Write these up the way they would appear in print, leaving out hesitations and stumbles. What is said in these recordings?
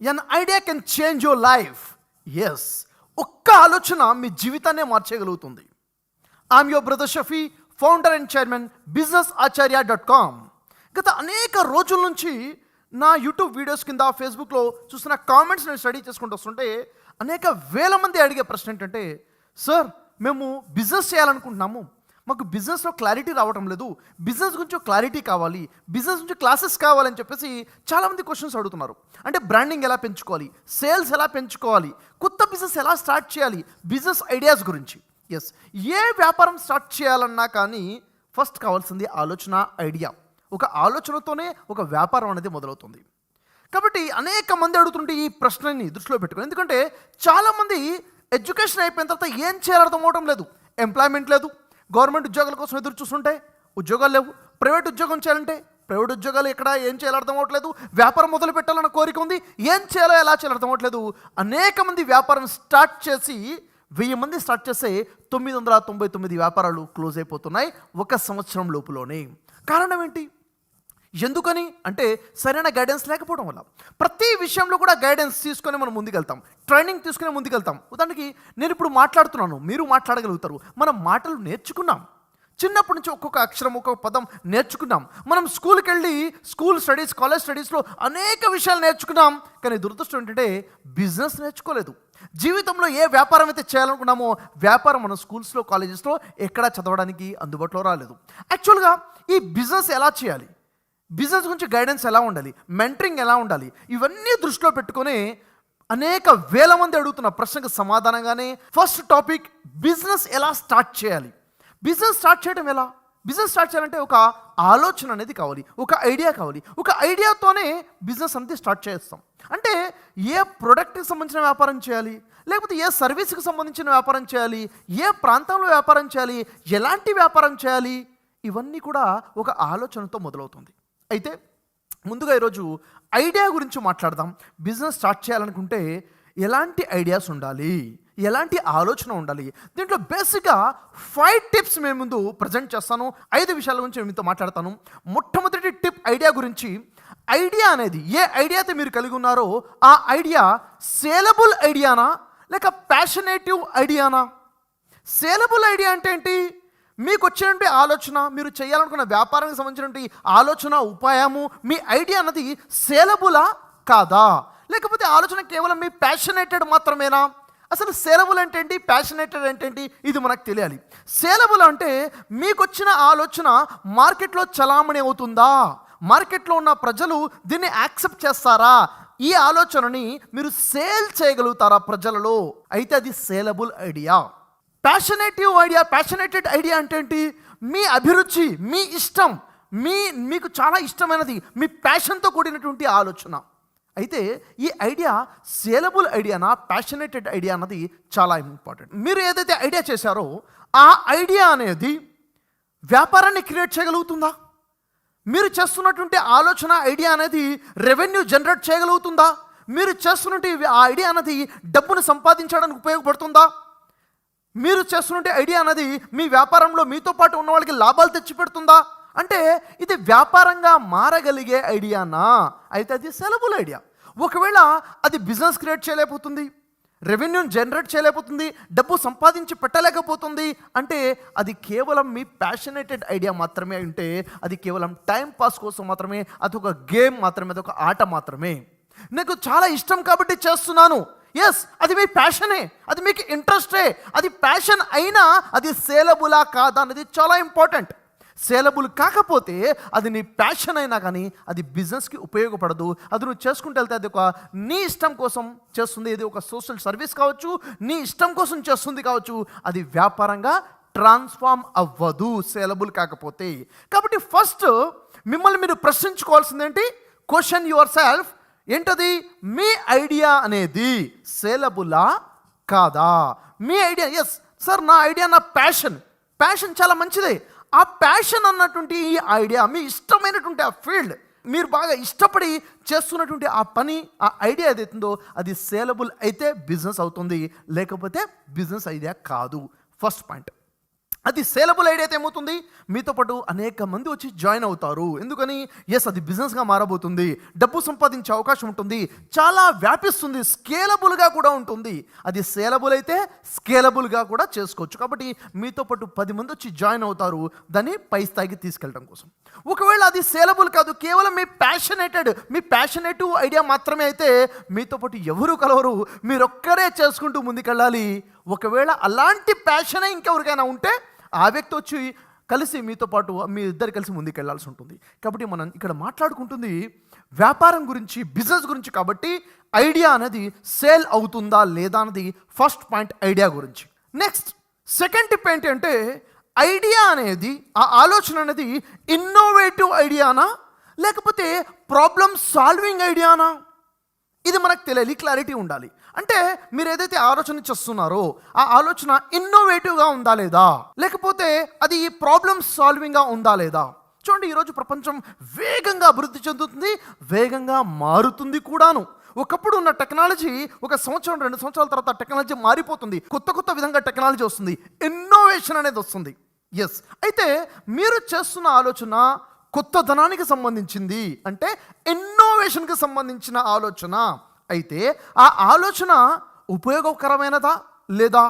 N idea can change your life. Yes, ఒక్క ఆలోచన మీ జీవితాన్నే మార్చేయగలుగుతుంది. I'm your brother Shafi, founder and chairman businessacharya.com. గత అనేక రోజుల నుంచి నా యూట్యూబ్ వీడియోస్ కింద ఫేస్బుక్లో చూసిన కామెంట్స్ నేను స్టడీ చేసుకుంటూ వస్తుంటే అనేక వేల మంది అడిగే ప్రశ్న ఏంటంటే, సార్ మేము బిజినెస్ చేయాలనుకుంటున్నాము, మాకు బిజినెస్లో క్లారిటీ రావటం లేదు, బిజినెస్ గురించి క్లారిటీ కావాలి, బిజినెస్ గురించి క్లాసెస్ కావాలని చెప్పేసి చాలామంది క్వశ్చన్స్ అడుగుతున్నారు. అంటే బ్రాండింగ్ ఎలా పెంచుకోవాలి, సేల్స్ ఎలా పెంచుకోవాలి, కొత్త బిజినెస్ ఎలా స్టార్ట్ చేయాలి, బిజినెస్ ఐడియాస్ గురించి. ఎస్, ఏ వ్యాపారం స్టార్ట్ చేయాలన్నా కానీ ఫస్ట్ కావాల్సింది ఆలోచన, ఐడియా. ఒక ఆలోచనతోనే ఒక వ్యాపారం అనేది మొదలవుతుంది. కాబట్టి అనేక మంది అడుగుతుంటే ఈ ప్రశ్నని దృష్టిలో పెట్టుకోండి. ఎందుకంటే చాలామంది ఎడ్యుకేషన్ అయిపోయిన తర్వాత ఏం చేయాలో అర్థం అవడం లేదు. ఎంప్లాయ్మెంట్ లేదు, గవర్నమెంట్ ఉద్యోగాల కోసం ఎదురు చూస్తుంటే ఉద్యోగాలు లేవు, ప్రైవేట్ ఉద్యోగం చేయాలంటే ప్రైవేట్ ఉద్యోగాలు ఎక్కడ ఏం చేయాలో అర్థం అవ్వట్లేదు, వ్యాపారం మొదలు పెట్టాలన్న కోరిక ఉంది, ఏం చేయాలో ఎలా చేయాలో అర్థం అవ్వట్లేదు. అనేక మంది వ్యాపారం స్టార్ట్ చేసి 1000 మంది స్టార్ట్ చేస్తే 999 వ్యాపారాలు క్లోజ్ అయిపోతున్నాయి ఒక సంవత్సరం లోపులోనే. కారణం ఏంటి? ఎందుకని అంటే సరైన గైడెన్స్ లేకపోవడం వల్ల. ప్రతి విషయంలో కూడా గైడెన్స్ తీసుకొని మనం ముందుకెళ్తాం, ట్రైనింగ్ తీసుకుని ముందుకెళ్తాం. ఉదాహరణకి నేను ఇప్పుడు మాట్లాడుతున్నాను, మీరు మాట్లాడగలుగుతారు. మనం మాటలు నేర్చుకున్నాం, చిన్నప్పటి నుంచి ఒక్కొక్క అక్షరం ఒక్కొక్క పదం నేర్చుకున్నాం. మనం స్కూల్కి వెళ్ళి స్కూల్ స్టడీస్, కాలేజ్ స్టడీస్లో అనేక విషయాలు నేర్చుకున్నాం. కానీ దురదృష్టం ఏంటంటే బిజినెస్ నేర్చుకోలేదు. జీవితంలో ఏ వ్యాపారం అయితే చేయాలనుకున్నామో వ్యాపారం మన స్కూల్స్లో, కాలేజెస్లో ఎక్కడా చదవడానికి అందుబాటులో రాలేదు. యాక్చువల్గా ఈ బిజినెస్ ఎలా చేయాలి, బిజినెస్ గురించి గైడెన్స్ ఎలా ఉండాలి, మెంటరింగ్ ఎలా ఉండాలి, ఇవన్నీ దృష్టిలో పెట్టుకొని అనేక వేల మంది అడుగుతున్న ప్రశ్నకు సమాధానంగానే ఫస్ట్ టాపిక్ బిజినెస్ ఎలా స్టార్ట్ చేయాలి. బిజినెస్ స్టార్ట్ చేయడం ఎలా? బిజినెస్ స్టార్ట్ చేయాలంటే ఒక ఆలోచన అనేది కావాలి, ఒక ఐడియా కావాలి. ఒక ఐడియాతోనే బిజినెస్ అనేది స్టార్ట్ చేస్తాం. అంటే ఏ ప్రోడక్ట్కి సంబంధించిన వ్యాపారం చేయాలి, లేకపోతే ఏ సర్వీస్కి సంబంధించిన వ్యాపారం చేయాలి, ఏ ప్రాంతంలో వ్యాపారం చేయాలి, ఎలాంటి వ్యాపారం చేయాలి, ఇవన్నీ కూడా ఒక ఆలోచనతో మొదలవుతుంది. అయితే ముందుగా ఈరోజు ఐడియా గురించి మాట్లాడదాం. బిజినెస్ స్టార్ట్ చేయాలనుకుంటే ఎలాంటి ఐడియాస్ ఉండాలి, ఎలాంటి ఆలోచన ఉండాలి. దీంట్లో బేసిక్గా 5 టిప్స్ మేము ముందు ప్రజెంట్ చేస్తాను. 5 విషయాల గురించి మీతో మాట్లాడతాను. మొట్టమొదటి టిప్ ఐడియా గురించి. ఐడియా అనేది ఏ ఐడియా అయితే మీరు కలిగి ఉన్నారో ఆ ఐడియా సేలబుల్ ఐడియానా లేక ప్యాషనేటివ్ ఐడియానా? సేలబుల్ ఐడియా అంటే ఏంటి? మీకు వచ్చినటువంటి ఆలోచన, మీరు చేయాలనుకున్న వ్యాపారానికి సంబంధించినటువంటి ఆలోచన, ఉపాయము, మీ ఐడియా అన్నది సేలబులా కాదా? లేకపోతే ఆలోచన కేవలం మీ ప్యాషనేటెడ్ మాత్రమేనా? అసలు సేలబుల్ అంటే ఏంటి, ప్యాషనేటెడ్ అంటే ఏంటి, ఇది మనకు తెలియాలి. సేలబుల్ అంటే మీకు వచ్చిన ఆలోచన మార్కెట్లో చలామణి అవుతుందా, మార్కెట్లో ఉన్న ప్రజలు దీన్ని యాక్సెప్ట్ చేస్తారా, ఈ ఆలోచనని మీరు సేల్ చేయగలుగుతారా ప్రజలలో, అయితే అది saleable idea. Passionative idea, passionated idea అంటే ఏంటి? మీ అభిరుచి, మీ ఇష్టం, మీకు చాలా ఇష్టమైనది, మీ ప్యాషన్తో కూడినటువంటి ఆలోచన. అయితే ఈ ఐడియా సేలబుల్ ఐడియానా, ప్యాషనేటెడ్ ఐడియా అన్నది చాలా ఇంపార్టెంట్. మీరు ఏదైతే ఐడియా చేశారో ఆ ఐడియా అనేది వ్యాపారాన్ని క్రియేట్ చేయగలుగుతుందా? మీరు చేస్తున్నటువంటి ఆలోచన, ఐడియా అనేది రెవెన్యూ జనరేట్ చేయగలుగుతుందా? మీరు చేస్తున్నటువంటి ఆ ఐడియా అనేది డబ్బును సంపాదించడానికి ఉపయోగపడుతుందా? మీరు చేస్తున్నట్టు ఐడియా అనేది మీ వ్యాపారంలో మీతో పాటు ఉన్న వాళ్ళకి లాభాలు తెచ్చిపెడుతుందా? అంటే ఇది వ్యాపారంగా మారగలిగే ఐడియానా? అయితే అది సెలబుల్ ఐడియా. ఒకవేళ అది బిజినెస్ క్రియేట్ చేయలేకపోతుంది, రెవెన్యూని జనరేట్ చేయలేకపోతుంది, డబ్బు సంపాదించి పెట్టలేకపోతుంది అంటే అది కేవలం మీ ప్యాషనేటెడ్ ఐడియా మాత్రమే. అంటే అది కేవలం టైం పాస్ కోసం మాత్రమే, అదొక గేమ్ మాత్రమే, అదొక ఆట మాత్రమే. నాకు చాలా ఇష్టం కాబట్టి చేస్తున్నాను, ఎస్, అది మీ ప్యాషనే, అది మీకు ఇంట్రెస్టే. అది ప్యాషన్ అయినా అది సేలబులా కాదా అనేది చాలా ఇంపార్టెంట్. సేలబుల్ కాకపోతే అది నీ ప్యాషన్ అయినా కానీ అది బిజినెస్కి ఉపయోగపడదు. అది నువ్వు చేసుకుంటూ వెళ్తే అది ఒక నీ ఇష్టం కోసం చేస్తుంది, ఇది ఒక సోషల్ సర్వీస్ కావచ్చు, నీ ఇష్టం కోసం చేస్తుంది కావచ్చు, అది వ్యాపారంగా ట్రాన్స్ఫార్మ్ అవ్వదు సేలబుల్ కాకపోతే. కాబట్టి ఫస్ట్ మిమ్మల్ని మీరు ప్రశ్నించుకోవాల్సింది ఏంటి? Question your self. ఏంటది? మీ ఐడియా అనేది సేలబులా కాదా? మీ ఐడియా, ఎస్ సార్ నా ఐడియా, నా ప్యాషన్ చాలా మంచిదే. ఆ ప్యాషన్ అన్నటువంటి ఈ ఐడియా, మీ ఇష్టమైనటువంటి ఆ ఫీల్డ్, మీరు బాగా ఇష్టపడి చేస్తున్నటువంటి ఆ పని, ఆ ఐడియా ఏదైతుందో అది సేలబుల్ అయితే బిజినెస్ అవుతుంది, లేకపోతే బిజినెస్ ఐడియా కాదు. First point. అది సేలబుల్ ఐడియా అయితే ఏమవుతుంది, మీతో పాటు అనేక మంది వచ్చి జాయిన్ అవుతారు. ఎందుకని? అది బిజినెస్గా మారబోతుంది, డబ్బు సంపాదించే అవకాశం ఉంటుంది, చాలా వ్యాపిస్తుంది, స్కేలబుల్గా కూడా ఉంటుంది. అది సేలబుల్ అయితే స్కేలబుల్గా కూడా చేసుకోవచ్చు. కాబట్టి మీతో పాటు 10 మంది వచ్చి జాయిన్ అవుతారు దాన్ని పై స్థాయికి తీసుకెళ్ళడం కోసం. ఒకవేళ అది సేలబుల్ కాదు, కేవలం మీ ప్యాషనేటివ్ ఐడియా మాత్రమే అయితే మీతో పాటు ఎవరు కలవరు, మీరొక్కరే చేసుకుంటూ ముందుకెళ్ళాలి. ఒకవేళ అలాంటి ప్యాషనే ఇంకెవరికైనా ఉంటే ఆ వ్యక్తి వచ్చి కలిసి మీతో పాటు మీ ఇద్దరు కలిసి ముందుకెళ్లాల్సి ఉంటుంది. కాబట్టి మనం ఇక్కడ మాట్లాడుకుంటుంది వ్యాపారం గురించి, బిజినెస్ గురించి. కాబట్టి ఐడియా అనేది సేల్ అవుతుందా లేదా అన్నది ఫస్ట్ పాయింట్, ఐడియా గురించి. నెక్స్ట్ సెకండ్ టిప్ ఏంటి అంటే, ఐడియా అనేది, ఆ ఆలోచన అనేది ఇన్నోవేటివ్ ఐడియానా లేకపోతే ప్రాబ్లమ్ సాల్వింగ్ ఐడియానా? ఇది మనకు తెలియాలి, క్లారిటీ ఉండాలి. అంటే మీరు ఏదైతే ఆలోచన చేస్తున్నారో ఆ ఆలోచన ఇన్నోవేటివ్గా ఉందా లేదా, లేకపోతే అది ప్రాబ్లమ్ సాల్వింగ్గా ఉందా లేదా. చూడండి, ఈరోజు ప్రపంచం వేగంగా అభివృద్ధి చెందుతుంది, వేగంగా మారుతుంది కూడాను. ఒకప్పుడు ఉన్న టెక్నాలజీ 1 సంవత్సరం 2 సంవత్సరాల తర్వాత టెక్నాలజీ మారిపోతుంది, కొత్త విధంగా టెక్నాలజీ వస్తుంది, ఇన్నోవేషన్ అనేది వస్తుంది. అయితే మీరు చేస్తున్న ఆలోచన కొత్తదనానికి సంబంధించింది, అంటే ఇన్నోవేషన్కి సంబంధించిన ఆలోచన అయితే ఆ ఆలోచన ఉపయోగకరమైనదా లేదా,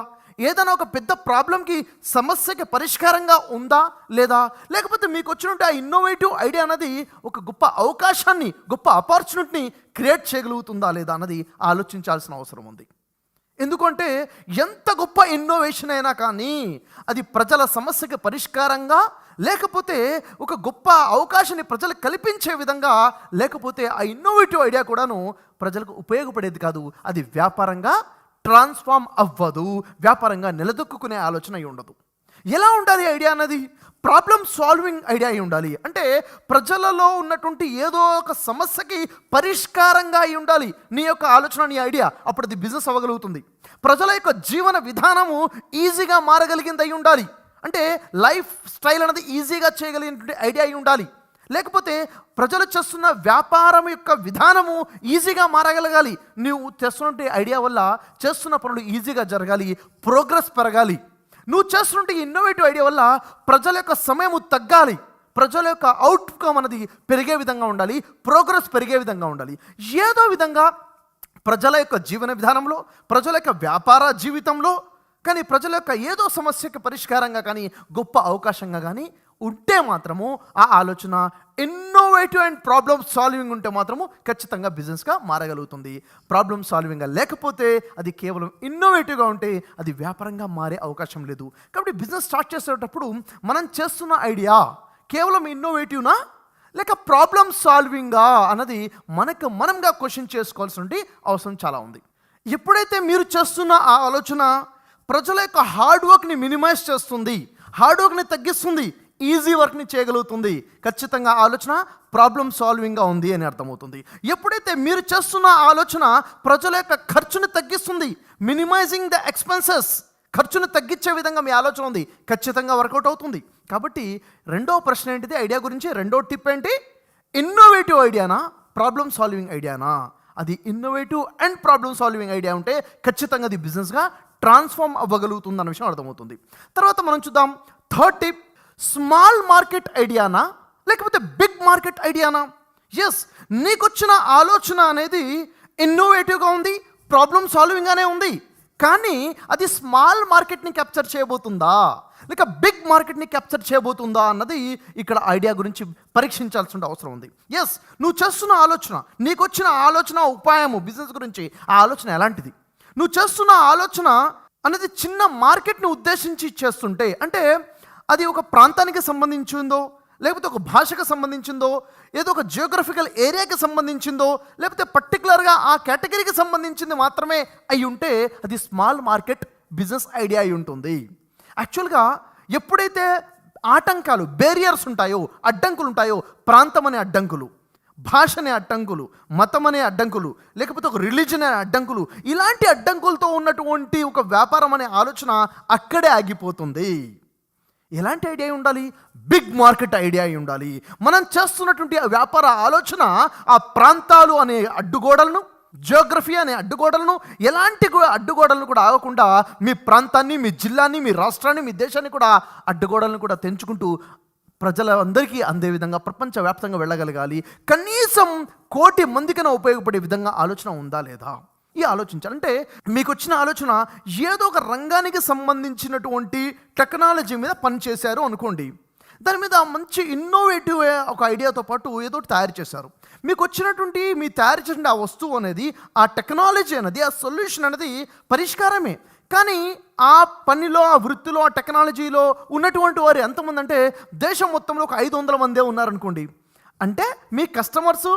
ఏదైనా ఒక పెద్ద ప్రాబ్లంకి, సమస్యకి పరిష్కారంగా ఉందా లేదా, లేకపోతే మీకు వచ్చినట్టు ఆ ఇన్నోవేటివ్ ఐడియా అనేది ఒక గొప్ప అవకాశాన్ని, గొప్ప ఆపర్చునిటీని క్రియేట్ చేయగలుగుతుందా లేదా అన్నది ఆలోచించాల్సిన అవసరం ఉంది. ఎందుకంటే ఎంత గొప్ప ఇన్నోవేషన్ అయినా కానీ అది ప్రజల సమస్యకి పరిష్కారంగా, లేకపోతే ఒక గొప్ప అవకాశాన్ని ప్రజలకు కల్పించే విధంగా, లేకపోతే ఆ ఇన్నోవేటివ్ ఐడియా కూడాను ప్రజలకు ఉపయోగపడేది కాదు, అది వ్యాపారంగా ట్రాన్స్ఫార్మ్ అవ్వదు, వ్యాపారంగా నిలదొక్కునే ఆలోచన అయి ఉండదు. ఎలా ఉండాలి ఐడియా అన్నది? ప్రాబ్లమ్ సాల్వింగ్ ఐడియా అయి ఉండాలి. అంటే ప్రజలలో ఉన్నటువంటి ఏదో ఒక సమస్యకి పరిష్కారంగా అయి ఉండాలి నీ యొక్క ఆలోచన, నీ ఐడియా. అప్పుడు అది బిజినెస్ అవ్వగలుగుతుంది. ప్రజల యొక్క జీవన విధానము ఈజీగా మారగలిగింది అయి ఉండాలి. అంటే లైఫ్ స్టైల్ అనేది ఈజీగా చేయగలిగినటువంటి ఐడియా అయి ఉండాలి. లేకపోతే ప్రజలు చేస్తున్న వ్యాపారం యొక్క విధానము ఈజీగా మారగలగాలి. నువ్వు చేస్తున్నటువంటి ఐడియా వల్ల చేస్తున్న పనులు ఈజీగా జరగాలి, ప్రోగ్రెస్ పెరగాలి. నువ్వు చేస్తున్నటువంటి ఇన్నోవేటివ్ ఐడియా వల్ల ప్రజల యొక్క సమయము తగ్గాలి, ప్రజల యొక్క అవుట్కమ్ అనేది పెరిగే విధంగా ఉండాలి, ప్రోగ్రెస్ పెరిగే విధంగా ఉండాలి. ఏదో విధంగా ప్రజల యొక్క జీవన విధానంలో, ప్రజల యొక్క వ్యాపార జీవితంలో కానీ, ప్రజల యొక్క ఏదో సమస్యకి పరిష్కారంగా కానీ, గొప్ప అవకాశంగా కానీ ఉంటే మాత్రము ఆ ఆలోచన ఇన్నోవేటివ్ అండ్ ప్రాబ్లమ్ సాల్వింగ్ ఉంటే మాత్రము ఖచ్చితంగా బిజినెస్గా మారగలుగుతుంది. ప్రాబ్లమ్ సాల్వింగ్గా లేకపోతే, అది కేవలం ఇన్నోవేటివ్గా ఉంటే అది వ్యాపారంగా మారే అవకాశం లేదు. కాబట్టి బిజినెస్ స్టార్ట్ చేసేటప్పుడు మనం చేస్తున్న ఐడియా కేవలం ఇన్నోవేటివ్నా లేక ప్రాబ్లమ్ సాల్వింగా అన్నది మనంగా క్వశ్చన్ చేసుకోవాల్సిన అవసరం చాలా ఉంది. ఎప్పుడైతే మీరు చేస్తున్న ఆ ఆలోచన ప్రజల యొక్క హార్డ్ వర్క్ని మినిమైజ్ చేస్తుంది, హార్డ్ వర్క్ని తగ్గిస్తుంది, ఈజీ వర్క్ని చేయగలుగుతుంది, ఖచ్చితంగా ఆలోచన ప్రాబ్లమ్ సాల్వింగ్గా ఉంది అని అర్థమవుతుంది. ఎప్పుడైతే మీరు చేస్తున్న ఆలోచన ప్రజల యొక్క ఖర్చుని తగ్గిస్తుంది, మినిమైజింగ్ ద ఎక్స్పెన్సెస్, ఖర్చును తగ్గించే విధంగా మీ ఆలోచన ఉంది, ఖచ్చితంగా వర్కౌట్ అవుతుంది. కాబట్టి రెండో ప్రశ్న ఏంటిది ఐడియా గురించి? రెండో టిప్ ఏంటి? ఇన్నోవేటివ్ ఐడియానా ప్రాబ్లమ్ సాల్వింగ్ ఐడియానా? అది innovative and problem solving idea ఉంటే ఖచ్చితంగా అది బిజినెస్గా ట్రాన్స్ఫార్మ్ అవ్వగలుగుతుంది అన్న విషయం అర్థమవుతుంది. తర్వాత మనం చూద్దాం థర్డ్ టిప్, స్మాల్ మార్కెట్ ఐడియానా లేకపోతే బిగ్ మార్కెట్ ఐడియానా? నీకు వచ్చిన ఆలోచన అనేది ఇన్నోవేటివ్గా ఉంది, ప్రాబ్లమ్ సాల్వింగ్గానే ఉంది, కానీ అది స్మాల్ మార్కెట్ని క్యాప్చర్ చేయబోతుందా లేక బిగ్ మార్కెట్ని క్యాప్చర్ చేయబోతుందా అన్నది ఇక్కడ ఐడియా గురించి పరీక్షించాల్సిన అవసరం ఉంది. నువ్వు చేస్తున్న ఆలోచన, నీకు వచ్చిన ఆలోచన ఉపాయము బిజినెస్ గురించి, ఆ ఆలోచన ఎలాంటిది? నువ్వు చేస్తున్న ఆలోచన అనేది చిన్న మార్కెట్ని ఉద్దేశించి చేస్తుంటే, అంటే అది ఒక ప్రాంతానికి సంబంధించిందో, లేకపోతే ఒక భాషకు సంబంధించిందో, ఏదో ఒక జియోగ్రఫికల్ ఏరియాకి సంబంధించిందో, లేకపోతే పర్టికులర్గా ఆ కేటగిరీకి సంబంధించింది మాత్రమే అయి ఉంటే అది స్మాల్ మార్కెట్ బిజినెస్ ఐడియా అయి ఉంటుంది. యాక్చువల్గా ఎప్పుడైతే ఆటంకాలు, బేరియర్స్ ఉంటాయో, అడ్డంకులు ఉంటాయో, ప్రాంతం అనే అడ్డంకులు, భాష అనే అడ్డంకులు, మతం అనే అడ్డంకులు, లేకపోతే ఒక రిలీజన్ అనే అడ్డంకులు, ఇలాంటి అడ్డంకులతో ఉన్నటువంటి ఒక వ్యాపారం అనే ఆలోచన అక్కడే ఆగిపోతుంది. ఎలాంటి ఐడియా ఉండాలి? బిగ్ మార్కెట్ ఐడియా అయి ఉండాలి. మనం చేస్తున్నటువంటి ఆ వ్యాపార ఆలోచన ఆ ప్రాంతాలు అనే అడ్డుగోడలను, జియోగ్రఫీ అనే అడ్డుగోడలను, ఎలాంటి అడ్డుగోడలను కూడా ఆగకుండా మీ ప్రాంతాన్ని, మీ జిల్లాని, మీ రాష్ట్రాన్ని, మీ దేశాన్ని కూడా అడ్డుగోడలను కూడా తెంచుకుంటూ ప్రజలందరికీ అందే విధంగా ప్రపంచవ్యాప్తంగా వెళ్ళగలగాలి. కనీసం 1,00,00,000 మందికైనా ఉపయోగపడే విధంగా ఆలోచన ఉందా లేదా? ఈ ఆలోచించాలంటే మీకు వచ్చిన ఆలోచన ఏదో ఒక రంగానికి సంబంధించినటువంటి టెక్నాలజీ మీద పనిచేశారు అనుకోండి. దాని మీద మంచి ఇన్నోవేటివ్ ఒక ఐడియాతో పాటు ఏదో ఒకటి తయారు చేశారు. మీకు వచ్చినటువంటి మీ తయారు చేసిన ఆ వస్తువు అనేది, ఆ టెక్నాలజీ అనేది, ఆ సొల్యూషన్ అనేది పరిష్కారమే. కానీ ఆ పనిలో, ఆ వృత్తిలో, ఆ టెక్నాలజీలో ఉన్నటువంటి వారు ఎంతమంది అంటే దేశం మొత్తంలో ఒక 500 మందే ఉన్నారనుకోండి. అంటే మీ కస్టమర్సు,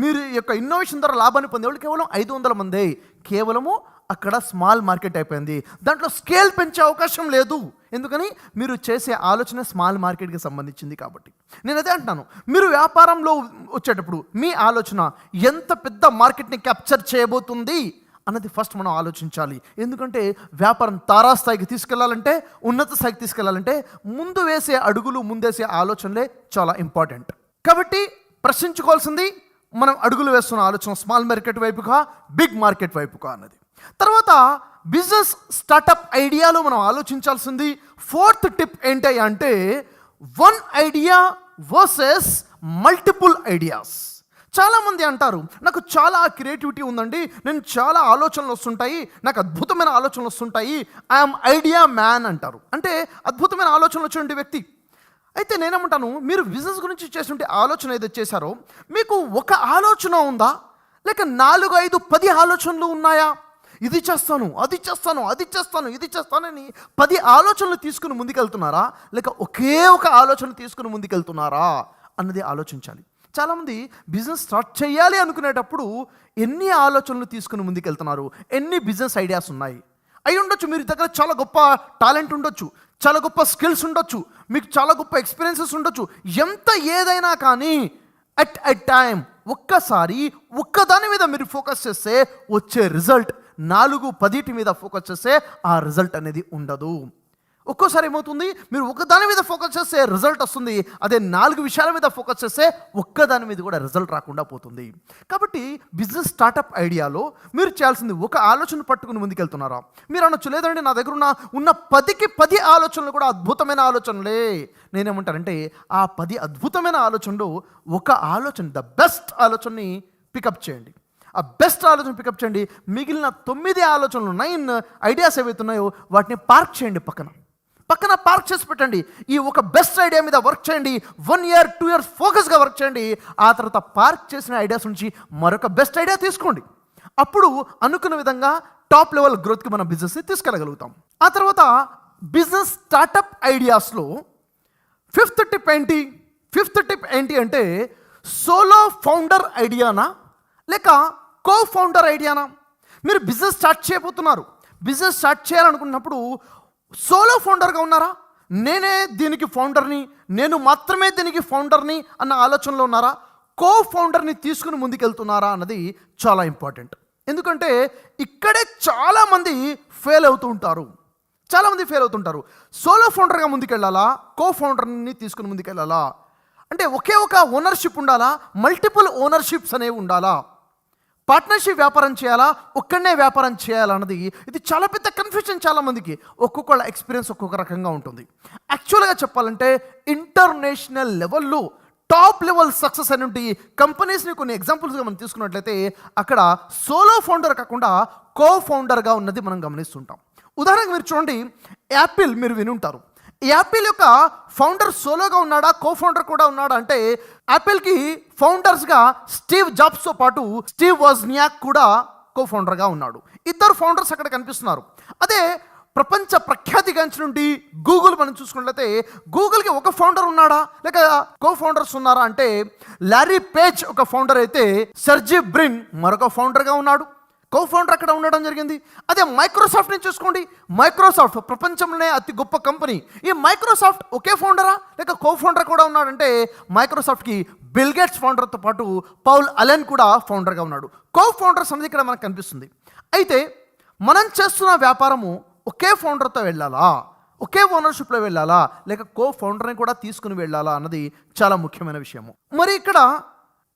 మీరు యొక్క ఇన్నోవేషన్ ద్వారా లాభాన్ని పొందేవాళ్ళు కేవలం 500 మందే. కేవలము అక్కడ స్మాల్ మార్కెట్ అయిపోయింది. దాంట్లో స్కేల్ పెంచే అవకాశం లేదు. ఎందుకని? మీరు చేసే ఆలోచన స్మాల్ మార్కెట్కి సంబంధించింది కాబట్టి. నేను అదే అంటున్నాను, మీరు వ్యాపారంలో వచ్చేటప్పుడు మీ ఆలోచన ఎంత పెద్ద మార్కెట్ని క్యాప్చర్ చేయబోతుంది అన్నది ఫస్ట్ మనం ఆలోచించాలి. ఎందుకంటే వ్యాపారం తారాస్థాయికి తీసుకెళ్లాలంటే, ఉన్నత స్థాయికి తీసుకెళ్లాలంటే ముందు వేసే అడుగులు, ముందేసే ఆలోచనలే చాలా ఇంపార్టెంట్. కాబట్టి ప్రశ్నించుకోవాల్సింది, మనం అడుగులు వేస్తున్న ఆలోచన స్మాల్ మార్కెట్ వైపుగా, బిగ్ మార్కెట్ వైపుగా అన్నది. తర్వాత బిజినెస్ స్టార్టప్ ఐడియాలో మనం ఆలోచించాల్సింది 4th టిప్ ఏంటి అంటే, 1 ఐడియా వర్సెస్ మల్టిపుల్ ఐడియాస్. చాలామంది అంటారు, నాకు చాలా క్రియేటివిటీ ఉందండి, నేను చాలా ఆలోచనలు వస్తుంటాయి, నాకు అద్భుతమైన ఆలోచనలు వస్తుంటాయి, ఐఎమ్ ఐడియా మ్యాన్ అంటారు. అంటే అద్భుతమైన ఆలోచనలు వచ్చే వ్యక్తి. అయితే నేనేమంటాను, మీరు బిజినెస్ గురించి చేస్తుంటే ఆలోచన ఏదో చేశారో, మీకు ఒక ఆలోచన ఉందా, లేక 4, 5, 10 ఆలోచనలు ఉన్నాయా? ఇది చేస్తాను, అది చేస్తాను, అది చేస్తాను, ఇది చేస్తానని 10 ఆలోచనలు తీసుకుని ముందుకెళ్తున్నారా, లేక ఒకే ఒక ఆలోచన తీసుకుని ముందుకెళ్తున్నారా అన్నది ఆలోచించాలి. చాలామంది బిజినెస్ స్టార్ట్ చేయాలి అనుకునేటప్పుడు ఎన్ని ఆలోచనలు తీసుకుని ముందుకెళ్తున్నారు, ఎన్ని బిజినెస్ ఐడియాస్ ఉన్నాయి. అయి ఉండొచ్చు, మీరు దగ్గర చాలా గొప్ప టాలెంట్ ఉండొచ్చు, చాలా గొప్ప స్కిల్స్ ఉండొచ్చు, మీకు చాలా గొప్ప ఎక్స్పీరియన్సెస్ ఉండొచ్చు. ఎంత ఏదైనా కానీ అట్ ఎ టైం ఒక్కసారి ఒక్కదాని మీద మీరు ఫోకస్ చేస్తే వచ్చే రిజల్ట్ 4, 10 మీద ఫోకస్ చేస్తే ఆ రిజల్ట్ అనేది ఉండదు. ఒక్కోసారి ఏమవుతుంది, మీరు ఒకదాని మీద ఫోకస్ చేస్తే రిజల్ట్ వస్తుంది, అదే 4 విషయాల మీద ఫోకస్ చేస్తే ఒక్కదాని మీద కూడా రిజల్ట్ రాకుండా పోతుంది. కాబట్టి బిజినెస్ స్టార్టప్ ఐడియాలో మీరు చేయాల్సింది, ఒక ఆలోచన పట్టుకుని ముందుకెళ్తున్నారా? మీరు అనొచ్చు, లేదండి నా దగ్గర ఉన్న 10కి 10 ఆలోచనలు కూడా అద్భుతమైన ఆలోచనలే. నేనేమంటానంటే ఆ 10 అద్భుతమైన ఆలోచనలు ఒక ఆలోచన, ద బెస్ట్ ఆలోచనని పికప్ చేయండి. ఆ బెస్ట్ ఆలోచన పికప్ చేయండి. మిగిలిన 9 ఆలోచనలు, 9 ఐడియాస్ ఏవైతే ఉన్నాయో వాటిని పార్క్ చేయండి, పక్కన పార్క్ చేసి పెట్టండి. ఈ ఒక బెస్ట్ ఐడియా మీద వర్క్ చేయండి, 1 year 2 years ఫోకస్గా వర్క్ చేయండి. ఆ తర్వాత పార్క్ చేసిన ఐడియాస్ నుంచి మరొక బెస్ట్ ఐడియా తీసుకోండి. అప్పుడు అనుకున్న విధంగా టాప్ లెవెల్ గ్రోత్కి మన బిజినెస్ని తీసుకెళ్ళగలుగుతాం. ఆ తర్వాత బిజినెస్ స్టార్టప్ ఐడియాస్లో 5th టిప్ ఏంటి? 5th టిప్ ఏంటి అంటే, సోలో ఫౌండర్ ఐడియానా లేక కో ఫౌండర్ ఐడియానా? మీరు బిజినెస్ స్టార్ట్ చేయబోతున్నారు, బిజినెస్ స్టార్ట్ చేయాలనుకున్నప్పుడు సోలో ఫౌండర్గా ఉన్నారా, నేనే దీనికి ఫౌండర్ని, నేను మాత్రమే దీనికి ఫౌండర్ని అన్న ఆలోచనలో ఉన్నారా, కో ఫౌండర్ని తీసుకుని ముందుకెళ్తున్నారా అన్నది చాలా ఇంపార్టెంట్. ఎందుకంటే ఇక్కడే చాలామంది ఫెయిల్ అవుతుంటారు. సోలో ఫౌండర్గా ముందుకెళ్ళాలా, కో ఫౌండర్ని తీసుకుని ముందుకెళ్ళాలా? అంటే ఒకే ఒక ఓనర్షిప్ ఉండాలా, మల్టిపుల్ ఓనర్షిప్స్ అనేవి ఉండాలా? పార్ట్నర్షిప్ వ్యాపారం చేయాలా, ఒక్కడనే వ్యాపారం చేయాలన్నది ఇది చాలా పెద్ద కన్ఫ్యూజన్ చాలామందికి. ఒక్కొక్కళ్ళ ఎక్స్పీరియన్స్ ఒక్కొక్క రకంగా ఉంటుంది. యాక్చువల్గా చెప్పాలంటే ఇంటర్నేషనల్ లెవెల్లో టాప్ లెవెల్ సక్సెస్ అనేటువంటి కంపెనీస్ని కొన్ని ఎగ్జాంపుల్స్గా మనం తీసుకున్నట్లయితే అక్కడ సోలో ఫౌండర్ కాకుండా కో ఫౌండర్గా ఉన్నది మనం గమనిస్తుంటాం. ఉదాహరణకు మీరు చూడండి, యాపిల్ మీరు వినుంటారు. యాపిల్ యొక్క ఫౌండర్ సోలోగా ఉన్నాడా, కో ఫౌండర్ కూడా ఉన్నాడా అంటే, యాపిల్కి ఫౌండర్స్గా స్టీవ్ జాబ్స్తో పాటు స్టీవ్ వజ్నియాక్ కూడా కో ఫౌండర్గా ఉన్నాడు. 2 ఫౌండర్స్ అక్కడ కనిపిస్తున్నారు. అదే ప్రపంచ ప్రఖ్యాతిగాంచినటువంటి గూగుల్ మనం చూసుకున్నట్లయితే గూగుల్కి ఒక ఫౌండర్ ఉన్నాడా లేక కో ఫౌండర్స్ ఉన్నారా అంటే, లారీ పేజ్ ఒక ఫౌండర్ అయితే సెర్జీ బ్రిన్ మరొక ఫౌండర్గా ఉన్నాడు, కో ఫౌండర్ అక్కడ ఉండడం జరిగింది. అదే మైక్రోసాఫ్ట్ని చూసుకోండి, మైక్రోసాఫ్ట్ ప్రపంచంలోనే అతి గొప్ప కంపెనీ. ఈ మైక్రోసాఫ్ట్ ఒకే ఫౌండరా లేక కో ఫౌండర్ కూడా ఉన్నాడంటే, మైక్రోసాఫ్ట్కి బిల్ గేట్స్ ఫౌండర్తో పాటు పౌల్ అలెన్ కూడా ఫౌండర్గా ఉన్నాడు. కో ఫౌండర్స్ అనేది ఇక్కడ మనకు కనిపిస్తుంది. అయితే మనం చేస్తున్న వ్యాపారము ఒకే ఫౌండర్తో వెళ్ళాలా, ఒకే ఓనర్షిప్లో వెళ్ళాలా, లేక కో ఫౌండర్ని కూడా తీసుకుని వెళ్ళాలా అన్నది చాలా ముఖ్యమైన విషయము. మరి ఇక్కడ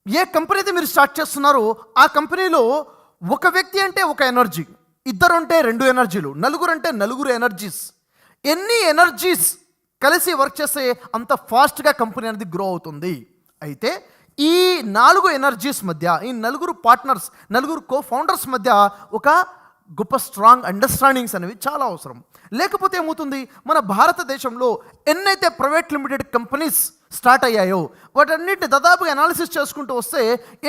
ఏ కంపెనీ అయితే మీరు స్టార్ట్ చేస్తున్నారో ఆ కంపెనీలో ఒక వ్యక్తి అంటే ఒక ఎనర్జీ, ఇద్దరు అంటే రెండు ఎనర్జీలు, నలుగురు అంటే నలుగురు ఎనర్జీస్. ఎన్ని ఎనర్జీస్ కలిసి వర్క్ చేస్తే అంత ఫాస్ట్గా కంపెనీ అనేది గ్రో అవుతుంది. అయితే ఈ 4 ఎనర్జీస్ మధ్య, ఈ నలుగురు పార్ట్నర్స్, నలుగురు ఫౌండర్స్ మధ్య ఒక గొప్ప స్ట్రాంగ్ అండర్స్టాండింగ్స్ అనేవి చాలా అవసరం. లేకపోతే ఏమవుతుంది, మన భారతదేశంలో ఎన్నైతే ప్రైవేట్ లిమిటెడ్ కంపెనీస్ స్టార్ట్ అయ్యాయో వాటన్నిటిని దాదాపుగా అనాలిసిస్ చేసుకుంటూ వస్తే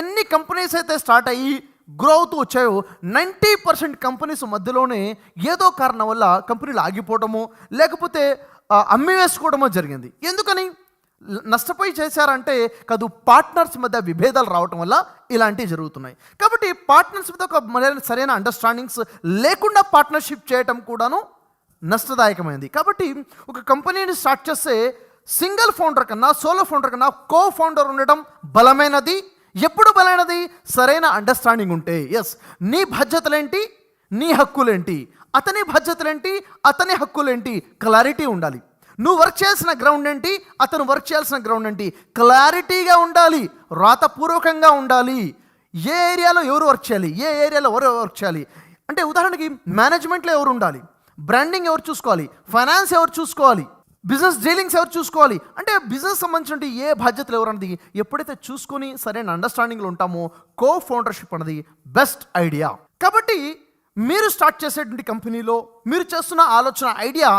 ఎన్ని కంపెనీస్ అయితే స్టార్ట్ అయ్యి గ్రో అవుతూ వచ్చాయో 90% కంపెనీస్ మధ్యలోనే ఏదో కారణం వల్ల కంపెనీలు ఆగిపోవడము లేకపోతే అమ్మివేసుకోవడమో జరిగింది. ఎందుకని? నష్టపోయి చేశారంటే కాదు, పార్ట్నర్స్ మధ్య విభేదాలు రావటం వల్ల ఇలాంటివి జరుగుతున్నాయి. కాబట్టి పార్ట్నర్స్ మీద ఒక సరైన అండర్స్టాండింగ్స్ లేకుండా పార్ట్నర్షిప్ చేయటం కూడాను నష్టదాయకమైంది. కాబట్టి ఒక కంపెనీని స్టార్ట్ చేస్తే సింగిల్ ఫౌండర్ కన్నా, సోలో ఫౌండర్ కన్నా కో ఫౌండర్ ఉండడం బలమైనది. ఎప్పుడు బలమైనది? సరైన అండర్స్టాండింగ్ ఉంటే. ఎస్, నీ బాధ్యతలేంటి, నీ హక్కులేంటి, అతని బాధ్యతలేంటి, అతని హక్కులేంటి, క్లారిటీ ఉండాలి. నువ్వు వర్క్ చేయాల్సిన గ్రౌండ్ ఏంటి, అతను వర్క్ చేయాల్సిన గ్రౌండ్ ఏంటి, క్లారిటీగా ఉండాలి, రాతపూర్వకంగా ఉండాలి. ఏ ఏరియాలో ఎవరు వర్క్ చేయాలి, ఏ ఏరియాలో ఎవరు వర్క్ చేయాలి అంటే ఉదాహరణకి మేనేజ్మెంట్లో ఎవరు ఉండాలి, బ్రాండింగ్ ఎవరు చూసుకోవాలి, ఫైనాన్స్ ఎవరు చూసుకోవాలి, బిజినెస్ డీలింగ్స్ ఎవరు చూసుకోవాలి, అంటే బిజినెస్ సంబంధించిన ఏ బాధ్యతలు ఎవరు అన్నది ఎప్పుడైతే చూసుకొని సరైన అండర్స్టాండింగ్లో ఉంటామో కో ఫౌండర్షిప్ అన్నది బెస్ట్ ఐడియా. కాబట్టి మీరు స్టార్ట్ చేసేటువంటి కంపెనీలో మీరు చేస్తున్న ఆలోచన ఐడియా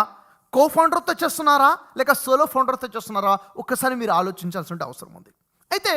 కో ఫౌండర్తో చేస్తున్నారా లేక సోలో ఫౌండర్తో చేస్తున్నారా ఒక్కసారి మీరు ఆలోచించాల్సిన అవసరం ఉంది. అయితే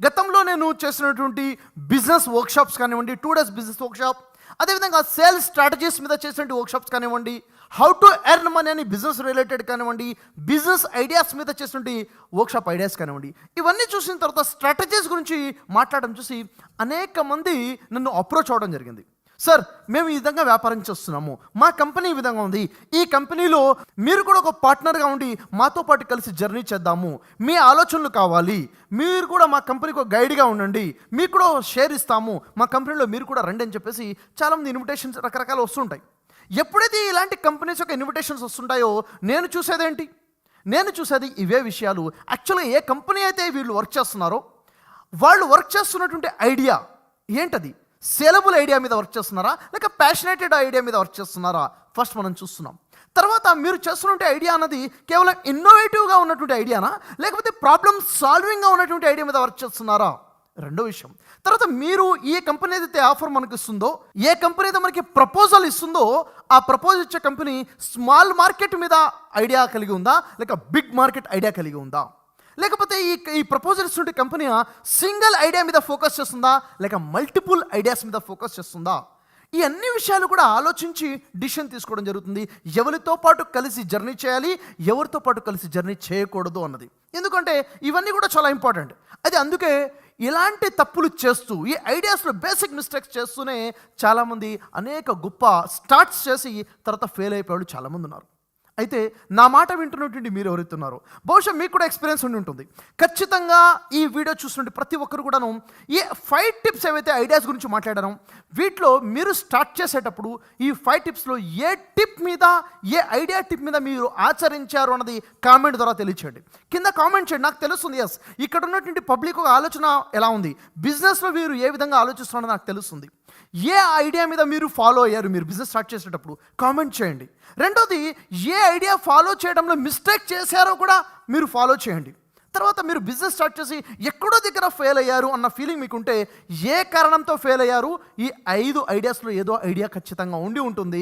గతంలో నేను చేసినటువంటి బిజినెస్ వర్క్షాప్స్ కానివ్వండి, 2 days బిజినెస్ వర్క్షాప్, అదేవిధంగా సేల్స్ స్ట్రాటజీస్ మీద చేసినటువంటి వర్క్షాప్స్ కానివ్వండి, హౌ టు ఎర్న్ మనీ అని బిజినెస్ రిలేటెడ్ కానివ్వండి, బిజినెస్ ఐడియాస్ మీద చేసినటువంటి వర్క్షాప్ ఐడియాస్ కానివ్వండి, ఇవన్నీ చూసిన తర్వాత స్ట్రాటజీస్ గురించి మాట్లాడడం చూసి అనేక మంది నన్ను అప్రోచ్ అవ్వడం జరిగింది. సార్, మేము ఈ విధంగా వ్యాపారం చేస్తున్నాము, మా కంపెనీ ఈ విధంగా ఉంది, ఈ కంపెనీలో మీరు కూడా ఒక పార్ట్నర్గా ఉండి మాతో పాటు కలిసి జర్నీ చేద్దాము, మీ ఆలోచనలు కావాలి, మీరు కూడా మా కంపెనీకి ఒక గైడ్గా ఉండండి, మీకు కూడా షేర్ ఇస్తాము, మా కంపెనీలో మీరు కూడా రండి అని చెప్పేసి చాలామంది ఇన్విటేషన్స్ రకరకాలు వస్తుంటాయి. ఎప్పుడైతే ఇలాంటి కంపెనీస్ యొక్క ఇన్విటేషన్స్ వస్తుంటాయో నేను చూసేదేంటి, నేను చూసేది ఇవే విషయాలు. యాక్చువల్గా ఏ కంపెనీ అయితే వీళ్ళు వర్క్ చేస్తున్నారో వాళ్ళు వర్క్ చేస్తున్నటువంటి ఐడియా ఏంటది, సేలబుల్ ఐడియా మీద వర్క్ చేస్తున్నారా లేక ప్యాషనేటెడ్ ఐడియా మీద వర్క్ చేస్తున్నారా ఫస్ట్ మనం చూస్తున్నాం. తర్వాత మీరు చేస్తున్నటువంటి ఐడియా అన్నది కేవలం ఇన్నోవేటివ్గా ఉన్నటువంటి ఐడియానా లేకపోతే ప్రాబ్లమ్ సాల్వింగ్గా ఉన్నటువంటి ఐడియా మీద వర్క్ చేస్తున్నారా, రెండో విషయం. తర్వాత మీరు ఏ కంపెనీ అయితే ఆఫర్ మనకు ఇస్తుందో, ఏ కంపెనీ అయితే మనకి ప్రపోజల్ ఇస్తుందో ఆ ప్రపోజల్ ఇచ్చే కంపెనీ స్మాల్ మార్కెట్ మీద ఐడియా కలిగి ఉందా లేక బిగ్ మార్కెట్ ఐడియా కలిగి ఉందా, లేకపోతే ఈ ప్రపోజల్ ఇస్తుంటే కంపెనీ సింగిల్ ఐడియా మీద ఫోకస్ చేస్తుందా లేక మల్టిపుల్ ఐడియాస్ మీద ఫోకస్ చేస్తుందా, ఈ అన్ని విషయాలు కూడా ఆలోచించి డిసిషన్ తీసుకోవడం జరుగుతుంది. ఎవరితో పాటు కలిసి జర్నీ చేయాలి, ఎవరితో పాటు కలిసి జర్నీ చేయకూడదు అన్నది. ఎందుకంటే ఇవన్నీ కూడా చాలా ఇంపార్టెంట్. అది అందుకే ఇలాంటి తప్పులు చేస్తూ ఈ ఐడియాస్లో బేసిక్ మిస్టేక్స్ చేస్తూనే చాలామంది అనేక గొప్ప స్టార్ట్స్ చేసి తర్వాత ఫెయిల్ అయిపోయాడు చాలామంది ఉన్నారు. అయితే నా మాట వింటున్నటువంటి మీరు ఎవరైతున్నారో బహుశా మీకు కూడా ఎక్స్పీరియన్స్ ఉండి ఉంటుంది. ఖచ్చితంగా ఈ వీడియో చూస్తున్నట్టు ప్రతి ఒక్కరు కూడాను ఈ 5 tips ఏవైతే ఐడియాస్ గురించి మాట్లాడారో వీటిలో మీరు స్టార్ట్ చేసేటప్పుడు ఈ 5 tipsలో ఏ టిప్ మీద, ఏ ఐడియా టిప్ మీద మీరు ఆచరించారు అన్నది కామెంట్ ద్వారా తెలియచేయండి. కింద కామెంట్ చేయండి, నాకు తెలుస్తుంది. ఎస్, ఇక్కడ ఉన్నటువంటి పబ్లిక్ ఆలోచన ఎలా ఉంది, బిజినెస్లో మీరు ఏ విధంగా ఆలోచిస్తున్నారో నాకు తెలుస్తుంది. ఏ ఐడియా మీద మీరు ఫాలో అయ్యారు మీరు బిజినెస్ స్టార్ట్ చేసేటప్పుడు కామెంట్ చేయండి. రెండోది, ఏ ఐడియా ఫాలో చేయడంలో మిస్టేక్ చేశారో కూడా మీరు ఫాలో చేయండి. తర్వాత మీరు బిజినెస్ స్టార్ట్ చేసి ఎక్కడో దగ్గర ఫెయిల్ అయ్యారు అన్న ఫీలింగ్ మీకుంటే ఏ కారణంతో ఫెయిల్ అయ్యారు, ఈ 5 ఐడియాస్లో ఏదో ఐడియా ఖచ్చితంగా ఉండి ఉంటుంది.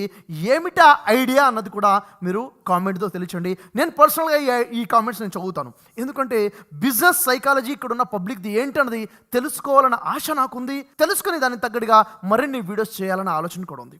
ఏమిటా ఐడియా అన్నది కూడా మీరు కామెంట్తో తెలియచండి. నేను పర్సనల్గా ఈ కామెంట్స్ నేను చదువుతాను. ఎందుకంటే బిజినెస్ సైకాలజీ ఇక్కడ ఉన్న పబ్లిక్ది ఏంటన్నది తెలుసుకోవాలన్న ఆశ నాకుంది. తెలుసుకుని దానికి తగ్గట్టుగా మరిన్ని వీడియోస్ చేయాలన్న ఆలోచన కూడా ఉంది.